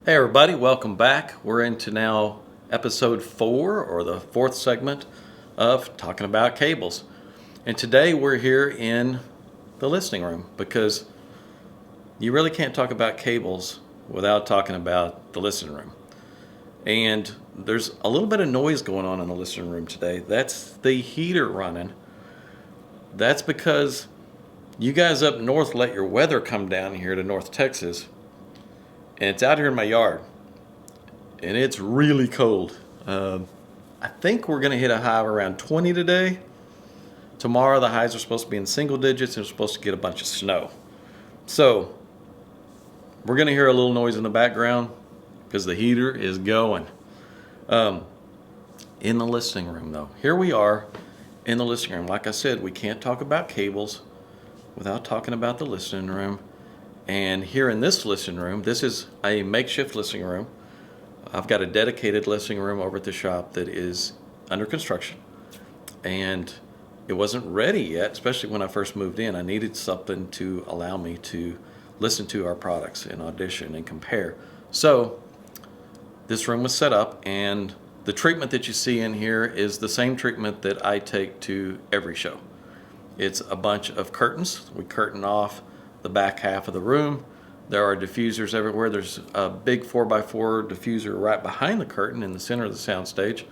Hey everybody, welcome back. We're into now episode 4, or the 4th segment of talking about cables. And today we're here in the listening room because you really can't talk about cables without talking about the listening room. And there's a little bit of noise going on in the listening room today. That's the heater running. That's because you guys up north let your weather come down here to North Texas. And it's out here in my yard. And it's really cold. I think we're going to hit a high of around 20 today. Tomorrow the highs are supposed to be in single digits and we're supposed to get a bunch of snow. So we're going to hear a little noise in the background because the heater is going. In the listening room though, here we are in the listening room. Like I said, we can't talk about cables without talking about the listening room. And here in this listening room, this is a makeshift listening room. I've got a dedicated listening room over at the shop that is under construction. And it wasn't ready yet, especially when I first moved in. I needed something to allow me to listen to our products and audition and compare. So this room was set up, and the treatment that you see in here is the same treatment that I take to every show. It's a bunch of curtains. We curtain off the back half of the room. There are diffusers everywhere. There's a big 4x4 diffuser right behind the curtain in the center of the soundstage.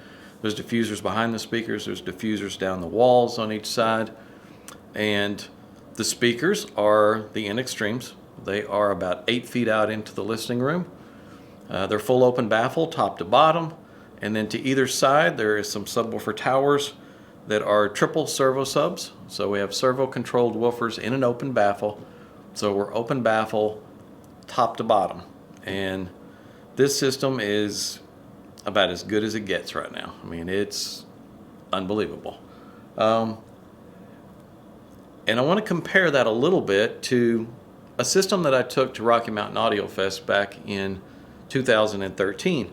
There's diffusers behind the speakers. There's diffusers down the walls on each side. And the speakers are the N Extremes. They are about 8 feet out into the listening room. They're full open baffle, top to bottom. And then to either side, there is some subwoofer towers that are triple servo subs. So we have servo-controlled woofers in an open baffle. So we're open baffle top to bottom. And this system is about as good as it gets right now. I mean, it's unbelievable. And I want to compare that a little bit to a system that I took to Rocky Mountain Audio Fest back in 2013.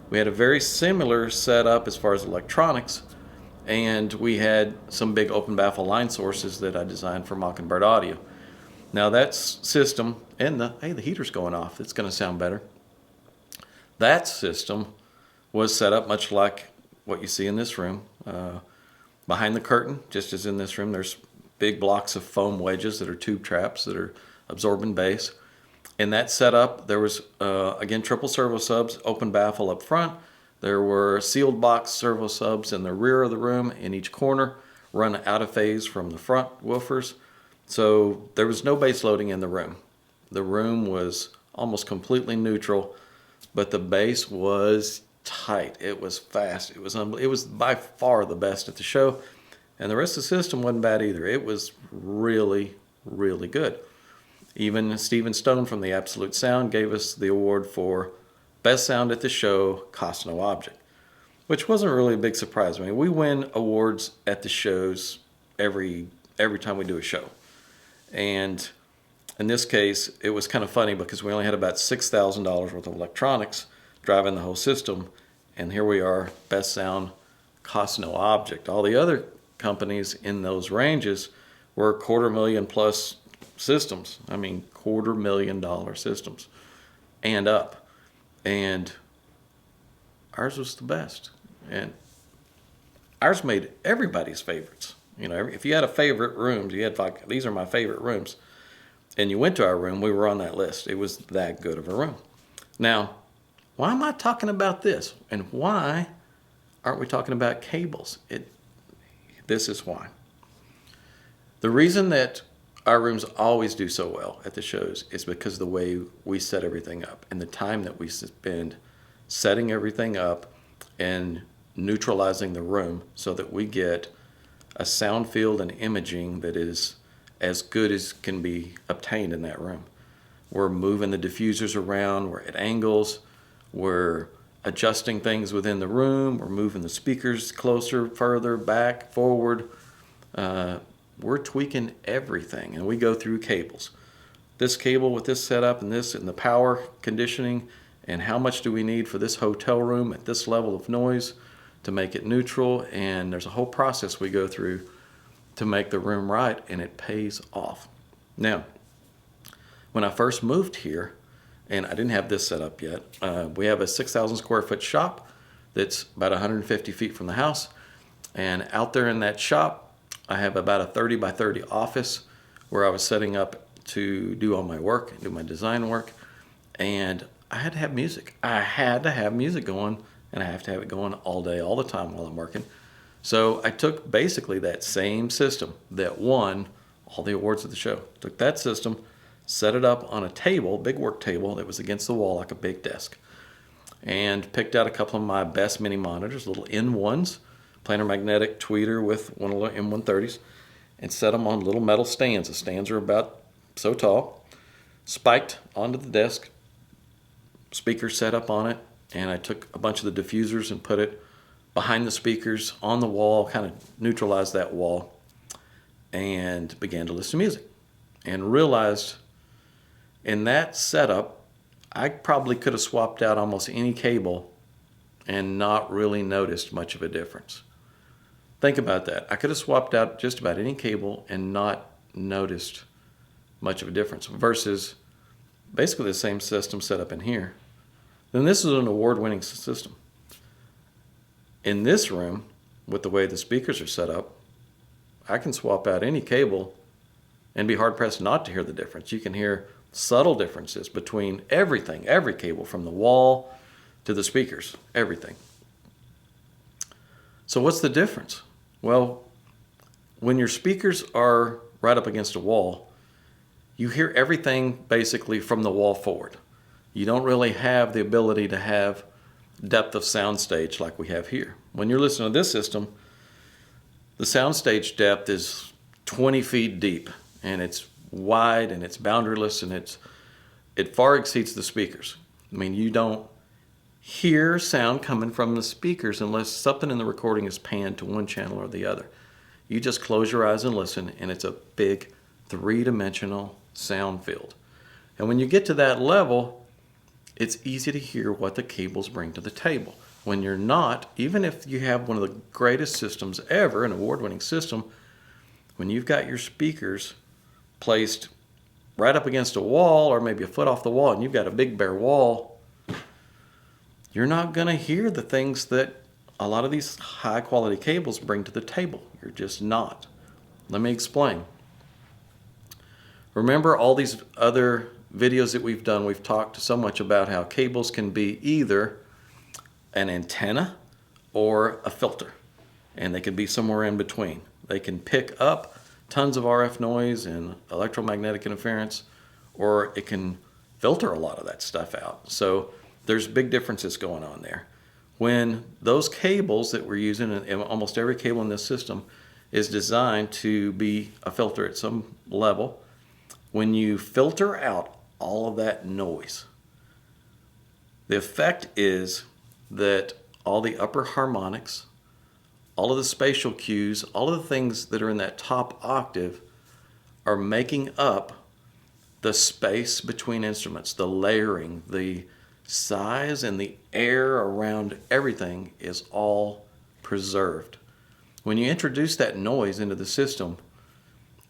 We had a very similar setup as far as electronics, and we had some big open baffle line sources that I designed for Mockingbird Audio. Now that system, and the heater's going off, it's going to sound better. That system was set up much like what you see in this room. Behind the curtain, just as in this room, there's big blocks of foam wedges that are tube traps that are absorbing bass. In that setup, there was, again, triple servo subs, open baffle up front. There were sealed box servo subs in the rear of the room in each corner, run out of phase from the front woofers. So there was no bass loading in the room. The room was almost completely neutral, but the bass was tight. It was fast. It was by far the best at the show, and the rest of the system wasn't bad either. It was really, really good. Even Steven Stone from the Absolute Sound gave us the award for Best Sound at the Show, Cost No Object, which wasn't really a big surprise. I mean, we win awards at the shows every time we do a show. And in this case, it was kind of funny because we only had about $6,000 worth of electronics driving the whole system. And here we are, best sound, cost no object. All the other companies in those ranges were $250,000 plus systems. I mean, $250,000 systems and up. And ours was the best. And ours made everybody's favorites. You know, if you had a favorite room, you had like, these are my favorite rooms, and you went to our room, we were on that list. It was that good of a room. Now, why am I talking about this? And why aren't we talking about cables? This is why. The reason that our rooms always do so well at the shows is because of the way we set everything up and the time that we spend setting everything up and neutralizing the room so that we get a sound field and imaging that is as good as can be obtained in that room. We're moving the diffusers around, we're at angles, we're adjusting things within the room, we're moving the speakers closer, further, back, forward. We're tweaking everything, and we go through cables. This cable with this setup and this and the power conditioning, and how much do we need for this hotel room at this level of noise to make it neutral, and there's a whole process we go through to make the room right, and it pays off. Now, when I first moved here, and I didn't have this set up yet. We have a 6,000 square foot shop that's about 150 feet from the house. And out there in that shop, I have about a 30 by 30 office where I was setting up to do all my work, do my design work. And I had to have music. I had to have music going, and I have to have it going all day, all the time while I'm working. So I took basically that same system that won all the awards of the show. Took that system, set it up on a table, big work table that was against the wall like a big desk, and picked out a couple of my best mini monitors, little N1s, planar magnetic tweeter with one of the M130s, and set them on little metal stands. The stands are about so tall, spiked onto the desk, speaker set up on it, and I took a bunch of the diffusers and put it behind the speakers on the wall, kind of neutralized that wall, and began to listen to music. And realized in that setup, I probably could have swapped out almost any cable and not really noticed much of a difference. Think about that. I could have swapped out just about any cable and not noticed much of a difference versus basically the same system set up in here. Then this is an award-winning system. In this room, with the way the speakers are set up, I can swap out any cable and be hard-pressed not to hear the difference. You can hear subtle differences between everything, every cable from the wall to the speakers, everything. So what's the difference? Well, when your speakers are right up against a wall, you hear everything basically from the wall forward. You don't really have the ability to have depth of soundstage like we have here. When you're listening to this system, the soundstage depth is 20 feet deep, and it's wide and it's boundaryless, and it far exceeds the speakers. I mean, you don't hear sound coming from the speakers unless something in the recording is panned to one channel or the other. You just close your eyes and listen, and it's a big three-dimensional sound field. And when you get to that level, it's easy to hear what the cables bring to the table. When you're not, even if you have one of the greatest systems ever, an award-winning system, when you've got your speakers placed right up against a wall or maybe a foot off the wall and you've got a big bare wall, you're not going to hear the things that a lot of these high-quality cables bring to the table. You're just not. Let me explain. Remember all these other videos that we've done, we've talked so much about how cables can be either an antenna or a filter, and they can be somewhere in between. They can pick up tons of RF noise and electromagnetic interference, or it can filter a lot of that stuff out. So there's big differences going on there. When those cables that we're using, and almost every cable in this system is designed to be a filter at some level, when you filter out all of that noise, the effect is that all the upper harmonics, all of the spatial cues, all of the things that are in that top octave are making up the space between instruments, the layering, the size, and the air around everything is all preserved. When you introduce that noise into the system,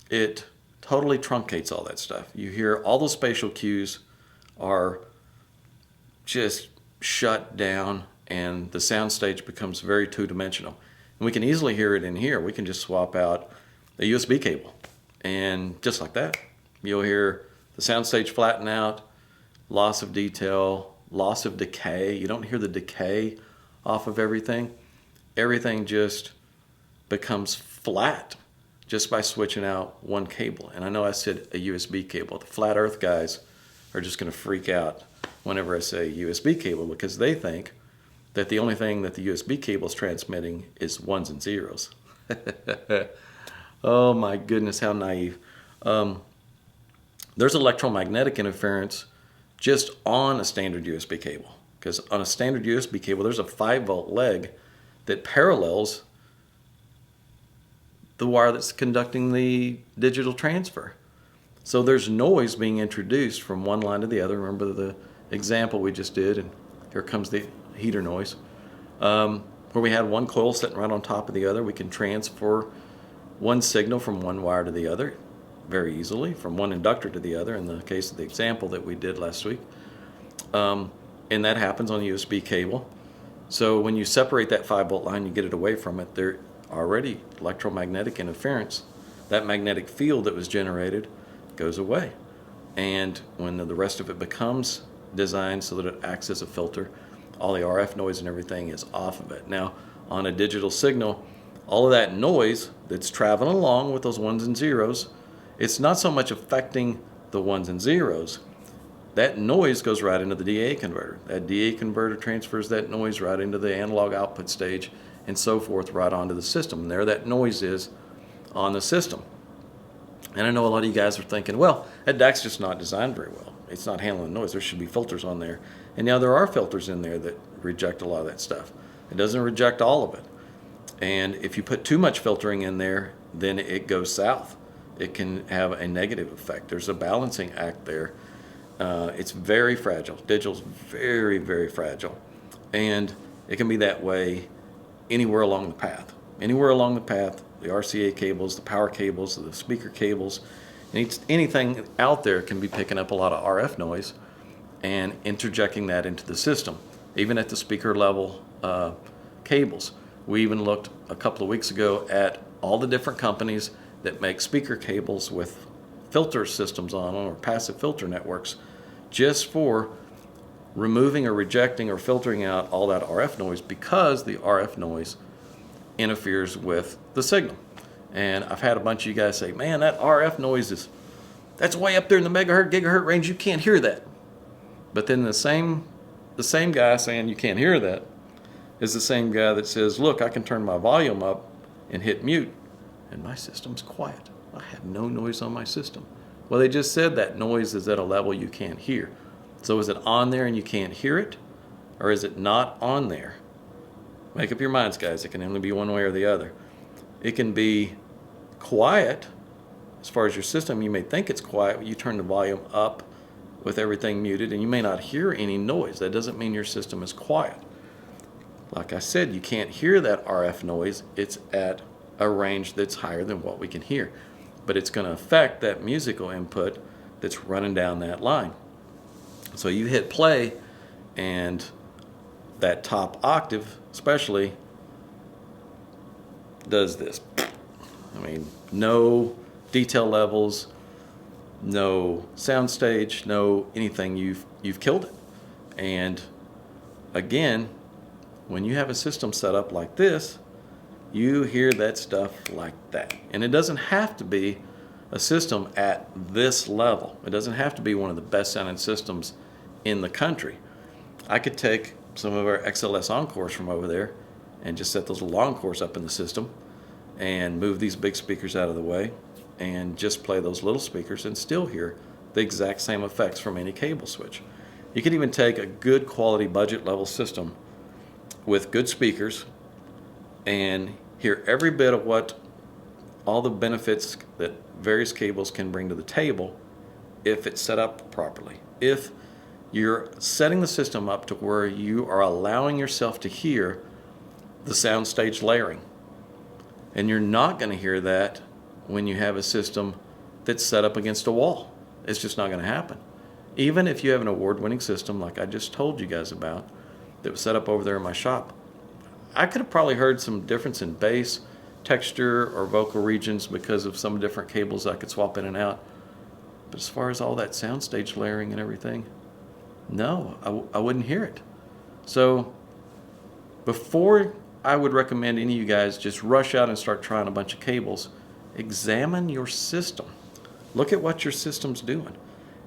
it totally truncates all that stuff. You hear all the spatial cues are just shut down, and the soundstage becomes very two-dimensional. And we can easily hear it in here. We can just swap out a USB cable, and just like that, you'll hear the soundstage flatten out, loss of detail, loss of decay. You don't hear the decay off of everything. Everything just becomes flat just by switching out one cable. And I know I said a USB cable. The flat earth guys are just going to freak out whenever I say USB cable, because they think that the only thing that the USB cable is transmitting is ones and zeros. Oh my goodness, how naive. There's electromagnetic interference just on a standard USB cable, because on a standard USB cable there's a 5-volt leg that parallels the wire that's conducting the digital transfer. So there's noise being introduced from one line to the other. Remember the example we just did, and here comes the heater noise. Where we had one coil sitting right on top of the other, we can transfer one signal from one wire to the other very easily, from one inductor to the other in the case of the example that we did last week. And that happens on a USB cable. So when you separate that 5-volt line, you get it away from it, there already electromagnetic interference, that magnetic field that was generated goes away. And when the rest of it becomes designed so that it acts as a filter, all the RF noise and everything is off of it. Now, on a digital signal, all of that noise that's traveling along with those ones and zeros, it's not so much affecting the ones and zeros. That noise goes right into the DA converter. That DA converter transfers that noise right into the analog output stage and so forth right onto the system. And there that noise is on the system. And I know a lot of you guys are thinking, well, that DAC's just not designed very well. It's not handling noise. There should be filters on there. And now there are filters in there that reject a lot of that stuff. It doesn't reject all of it. And if you put too much filtering in there, then it goes south. It can have a negative effect. There's a balancing act there. It's very fragile. Digital's very, very fragile. And it can be that way anywhere along the path. Anywhere along the path, the RCA cables, the power cables, the speaker cables, anything out there can be picking up a lot of RF noise and interjecting that into the system, even at the speaker level cables. We even looked a couple of weeks ago at all the different companies that make speaker cables with filter systems on them or passive filter networks, just for removing or rejecting or filtering out all that RF noise, because the RF noise interferes with the signal. And I've had a bunch of you guys say, man, that RF noise that's way up there in the megahertz, gigahertz range, you can't hear that. But then the same guy saying you can't hear that is the same guy that says, look, I can turn my volume up and hit mute, and my system's quiet. I have no noise on my system. Well, they just said that noise is at a level you can't hear. So is it on there and you can't hear it? Or is it not on there? Make up your minds, guys. It can only be one way or the other. It can be quiet. As far as your system, you may think it's quiet. You turn the volume up with everything muted and you may not hear any noise. That doesn't mean your system is quiet. Like I said, you can't hear that RF noise. It's at a range that's higher than what we can hear. But it's going to affect that musical input that's running down that line. So you hit play, and that top octave especially does this. I mean, no detail levels, no soundstage, no anything. You've killed it. And again, when you have a system set up like this, you hear that stuff like that. And it doesn't have to be a system at this level. It doesn't have to be one of the best sounding systems in the country. I could take some of our XLS Encores from over there and just set those little Encores up in the system and move these big speakers out of the way and just play those little speakers and still hear the exact same effects from any cable switch. You could even take a good quality budget level system with good speakers and hear every bit of what all the benefits that various cables can bring to the table if it's set up properly. If you're setting the system up to where you are allowing yourself to hear the soundstage layering. And you're not going to hear that when you have a system that's set up against a wall. It's just not going to happen. Even if you have an award-winning system like I just told you guys about that was set up over there in my shop, I could have probably heard some difference in bass, texture, or vocal regions because of some different cables I could swap in and out. But as far as all that soundstage layering and everything, no, I wouldn't hear it. So before I would recommend any of you guys just rush out and start trying a bunch of cables, examine your system. Look at what your system's doing.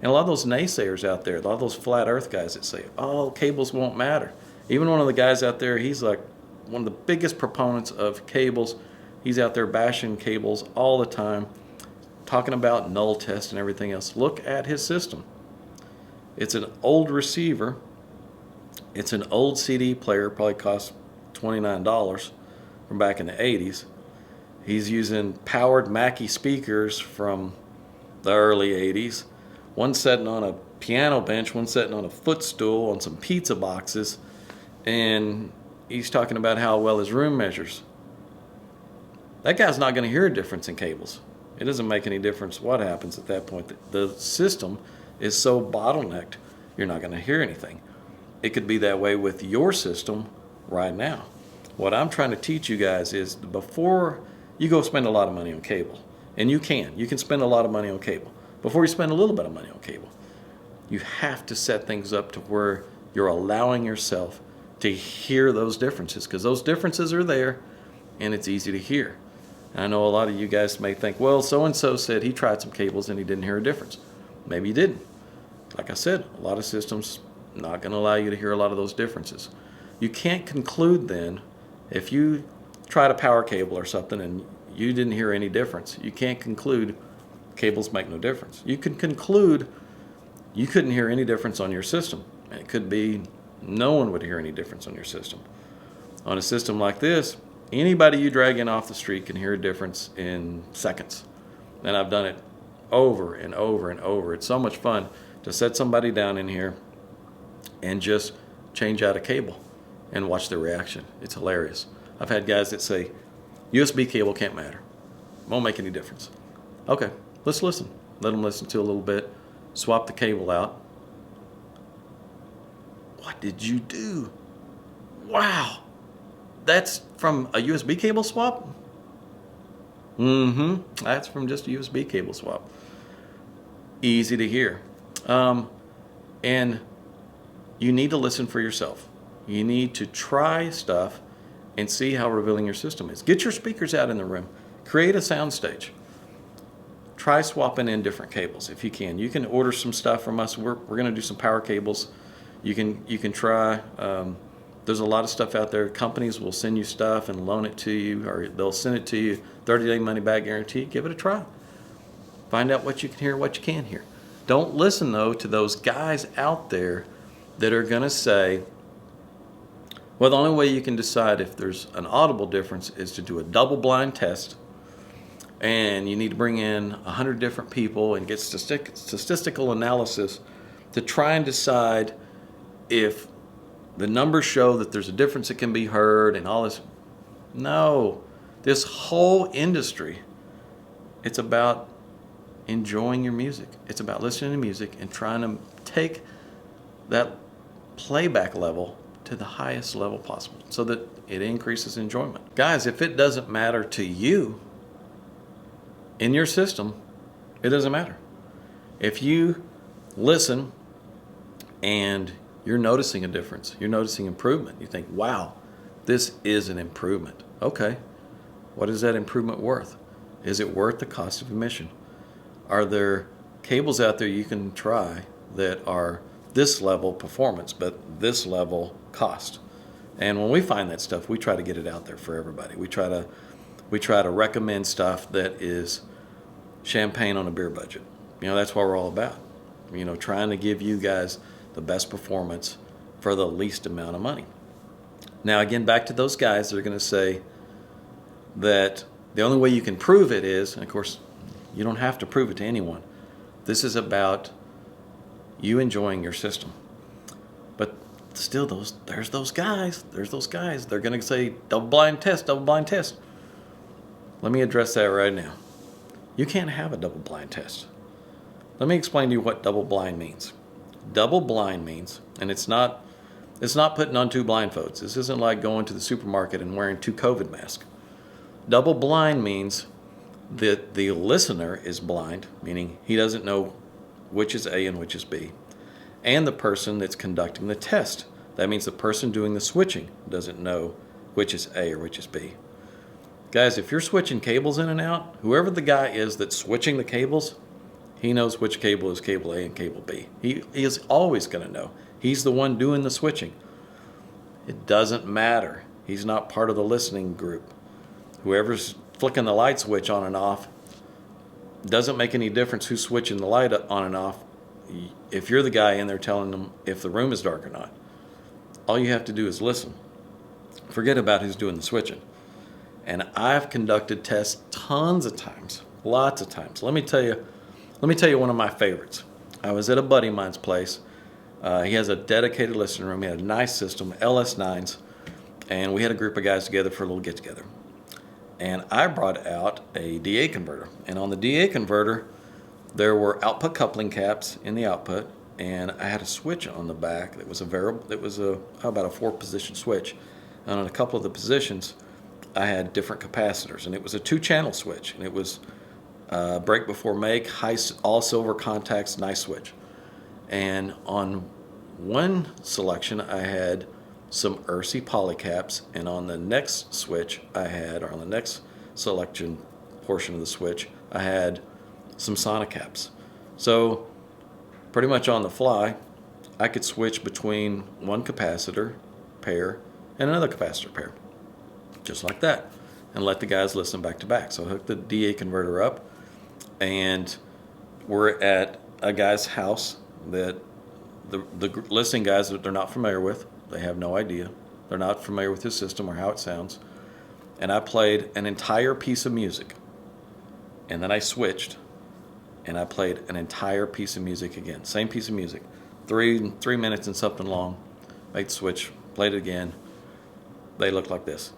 And a lot of those naysayers out there, a lot of those flat earth guys that say, oh, cables won't matter. Even one of the guys out there, he's like one of the biggest proponents of cables. He's out there bashing cables all the time, talking about null test and everything else. Look at his system. It's an old receiver. It's an old CD player, probably cost $29 from back in the 80s. He's using powered Mackie speakers from the early 80s. One sitting on a piano bench, one sitting on a footstool on some pizza boxes. And he's talking about how well his room measures. That guy's not going to hear a difference in cables. It doesn't make any difference what happens at that point. The system is so bottlenecked. you're not going to hear anything. It could be that way with your system right now. What I'm trying to teach you guys is before you go spend a lot of money on cable, and you can spend a lot of money on cable. Before you spend a little bit of money on cable, you have to set things up to where you're allowing yourself to hear those differences, because those differences are there and it's easy to hear. And I know a lot of you guys may think, well, so-and-so said he tried some cables and he didn't hear a difference. Maybe he didn't. Like I said, a lot of systems not going to allow you to hear a lot of those differences. You can't conclude then, if you tried a power cable or something and you didn't hear any difference, you can't conclude cables make no difference. You can conclude you couldn't hear any difference on your system. It could be no one would hear any difference on your system. On a system like this, anybody you drag in off the street can hear a difference in seconds. And I've done it over and over and over. It's so much fun to set somebody down in here and just change out a cable and watch their reaction. It's hilarious. I've had guys that say, USB cable can't matter. Won't make any difference. Okay, let's listen. Let them listen to a little bit. Swap the cable out. What did you do? Wow. That's from a USB cable swap? That's from just a USB cable swap. Easy to hear. And you need to listen for yourself. You need to try stuff and see how revealing your system is. Get your speakers out in the room. Create a sound stage. Try swapping in different cables if you can. You can order some stuff from us. We're going to do some power cables. You can try. There's a lot of stuff out there. Companies will send you stuff and loan it to you, or they'll send it to you. 30-day money-back guarantee. Give it a try. Find out what you can hear, what you can't hear. Don't listen, though, to those guys out there that are going to say, well, the only way you can decide if there's an audible difference is to do a double-blind test, and you need to bring in 100 different people and get statistical analysis to try and decide if the numbers show that there's a difference that can be heard and all this. No, this whole industry, it's about enjoying your music. It's about listening to music and trying to take that playback level to the highest level possible so that it increases enjoyment. Guys, if it doesn't matter to you in your system, it doesn't matter. If you listen and you're noticing a difference, you're noticing improvement, you think, wow, this is an improvement. Okay, what is that improvement worth? Is it worth the cost of admission? Are there cables out there you can try that are this level performance, but this level cost? And when we find that stuff, we try to get it out there for everybody. We try to recommend stuff that is champagne on a beer budget. That's what we're all about. Trying to give you guys the best performance for the least amount of money. Now, again, back to those guys that are going to say that the only way you can prove it is, and of course, you don't have to prove it to anyone. This is about you enjoying your system. But still, there's those guys. They're going to say double blind test. Let me address that right now. You can't have a double blind test. Let me explain to you what double blind means. Double blind means, and it's not putting on two blindfolds. This isn't like going to the supermarket and wearing two COVID masks. Double blind means that the listener is blind, meaning he doesn't know which is A and which is B, and the person that's conducting the test. That means the person doing the switching doesn't know which is A or which is B. Guys, if you're switching cables in and out, whoever the guy is that's switching the cables, he knows which cable is cable A and cable B. He is always going to know. He's the one doing the switching. It doesn't matter. He's not part of the listening group. Whoever's flicking the light switch on and off, doesn't make any difference who's switching the light on and off if you're the guy in there telling them if the room is dark or not. All you have to do is listen. Forget about who's doing the switching. And I've conducted tests tons of times, lots of times. Let me tell you one of my favorites. I was at a buddy of mine's place. He has a dedicated listening room. He had a nice system, LS9s, and we had a group of guys together for a little get-together. And I brought out a DA converter. And on the DA converter, there were output coupling caps in the output, and I had a switch on the back that was a variable. That was how about a 4-position switch, and on a couple of the positions, I had different capacitors, and it was a 2-channel switch, and it was break before make, all silver contacts, nice switch. And on one selection, I had some ERSI polycaps, and on the next switch I had, or on the next selection portion of the switch, I had some Sonicaps. So pretty much on the fly, I could switch between one capacitor pair and another capacitor pair, just like that, and let the guys listen back to back. So I hooked the DA converter up, and we're at a guy's house that the listening guys that they're not familiar with. They have no idea. They're not familiar with his system or how it sounds. And I played an entire piece of music. And then I switched, and I played an entire piece of music again. Same piece of music. 3 minutes and something long. Made the switch, played it again. They looked like this.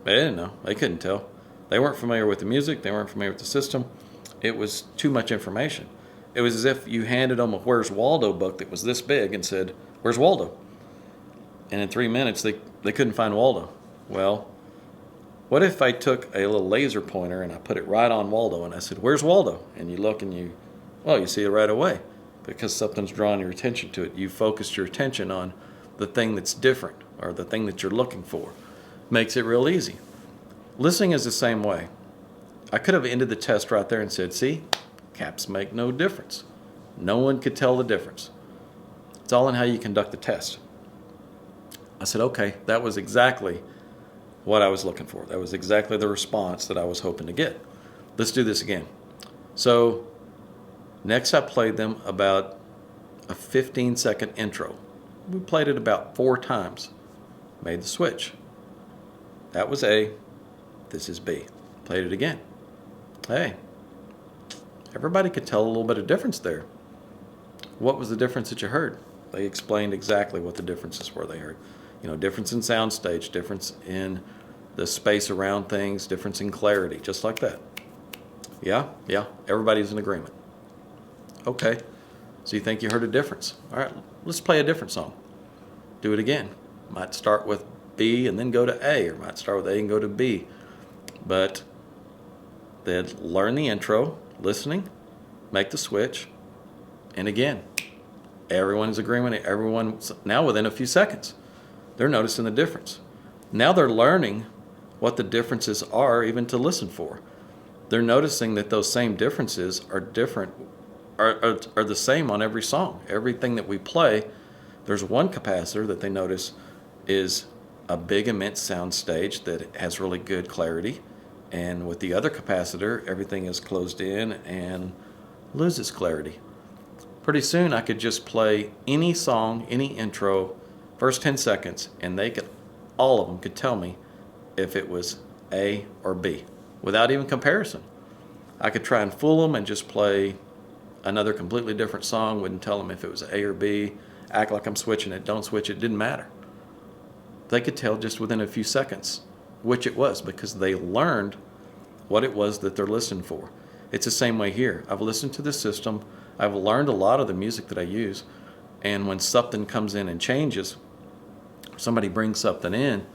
They didn't know. They couldn't tell. They weren't familiar with the music. They weren't familiar with the system. It was too much information. It was as if you handed them a Where's Waldo book that was this big and said, "Where's Waldo?" And in 3 minutes, they couldn't find Waldo. Well, what if I took a little laser pointer and I put it right on Waldo and I said, "Where's Waldo?" And you look and you see it right away because something's drawing your attention to it. You focused your attention on the thing that's different or the thing that you're looking for. Makes it real easy. Listening is the same way. I could have ended the test right there and said, "See, caps make no difference." No one could tell the difference. It's all in how you conduct the test. I said, okay, that was exactly what I was looking for. That was exactly the response that I was hoping to get. Let's do this again. So next I played them about a 15-second intro. We played it about 4 times. Made the switch. That was A. This is B. Played it again. Hey, everybody could tell a little bit of difference there. What was the difference that you heard? They explained exactly what the differences were they heard. Difference in sound stage, difference in the space around things, difference in clarity, just like that. Yeah, everybody's in agreement. Okay, so you think you heard a difference. All right, let's play a different song. Do it again. Might start with B and then go to A, or might start with A and go to B. But then learn the intro, listening, make the switch, and again, everyone's agreement. Everyone, now within a few seconds, they're noticing the difference. Now they're learning what the differences are even to listen for. They're noticing that those same differences are different, are the same on every song. Everything that we play, there's one capacitor that they notice is a big, immense sound stage that has really good clarity. And with the other capacitor, everything is closed in and loses clarity. Pretty soon I could just play any song, any intro, first 10 seconds, and all of them could tell me if it was A or B without even comparison. I could try and fool them and just play another completely different song, wouldn't tell them if it was A or B, act like I'm switching it, don't switch it, didn't matter. They could tell just within a few seconds which it was because they learned what it was that they're listening for. It's the same way here. I've listened to the system. I've learned a lot of the music that I use. And when something comes in and changes, somebody brings something in,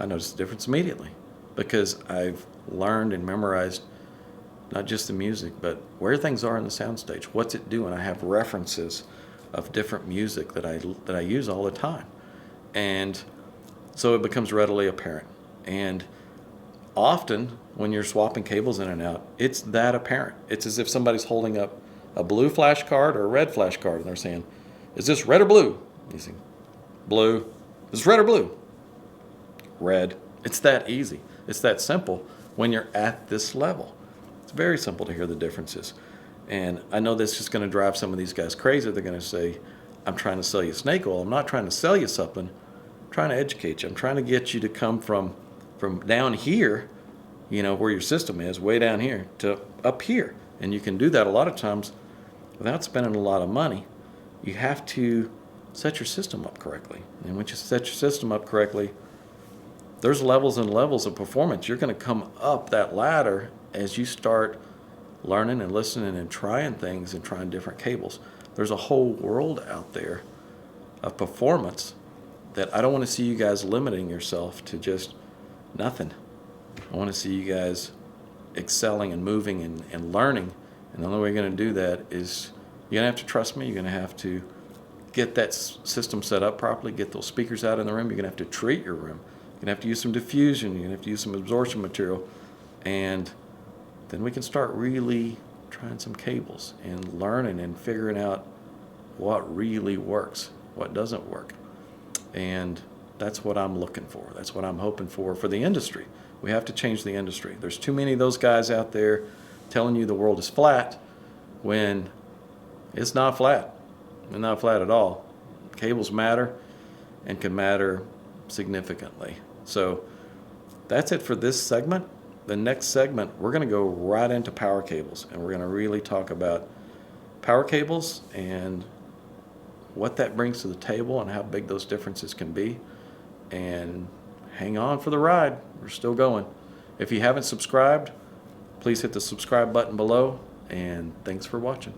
I notice the difference immediately because I've learned and memorized not just the music, but where things are in the soundstage. What's it doing? I have references of different music that I use all the time. And so it becomes readily apparent. And often when you're swapping cables in and out, it's that apparent. It's as if somebody's holding up a blue flash card or a red flash card and they're saying, "Is this red or blue?" You say, "Blue." "Is this red or blue?" "Red." It's that easy. It's that simple when you're at this level. It's very simple to hear the differences. And I know this is going to drive some of these guys crazy. They're going to say, "I'm trying to sell you snake oil." I'm not trying to sell you something. I'm trying to educate you. I'm trying to get you to come from down here, where your system is, way down here, to up here. And you can do that a lot of times without spending a lot of money. You have to set your system up correctly. And once you set your system up correctly, there's levels and levels of performance. You're going to come up that ladder as you start learning and listening and trying things and trying different cables. There's a whole world out there of performance that I don't want to see you guys limiting yourself to just nothing. I want to see you guys excelling and moving and learning. And the only way you're going to do that is you're going to have to trust me. You're going to have to get that system set up properly, get those speakers out in the room. You're going to have to treat your room. You're going to have to use some diffusion. You're going to have to use some absorption material. And then we can start really trying some cables and learning and figuring out what really works, what doesn't work. And that's what I'm looking for. That's what I'm hoping for the industry. We have to change the industry. There's too many of those guys out there telling you the world is flat when it's not flat. It's not flat at all. Cables matter and can matter significantly. So that's it for this segment. The next segment, we're going to go right into power cables, and we're going to really talk about power cables and what that brings to the table and how big those differences can be. And hang on for the ride. We're still going. If you haven't subscribed, please hit the subscribe button below, and thanks for watching.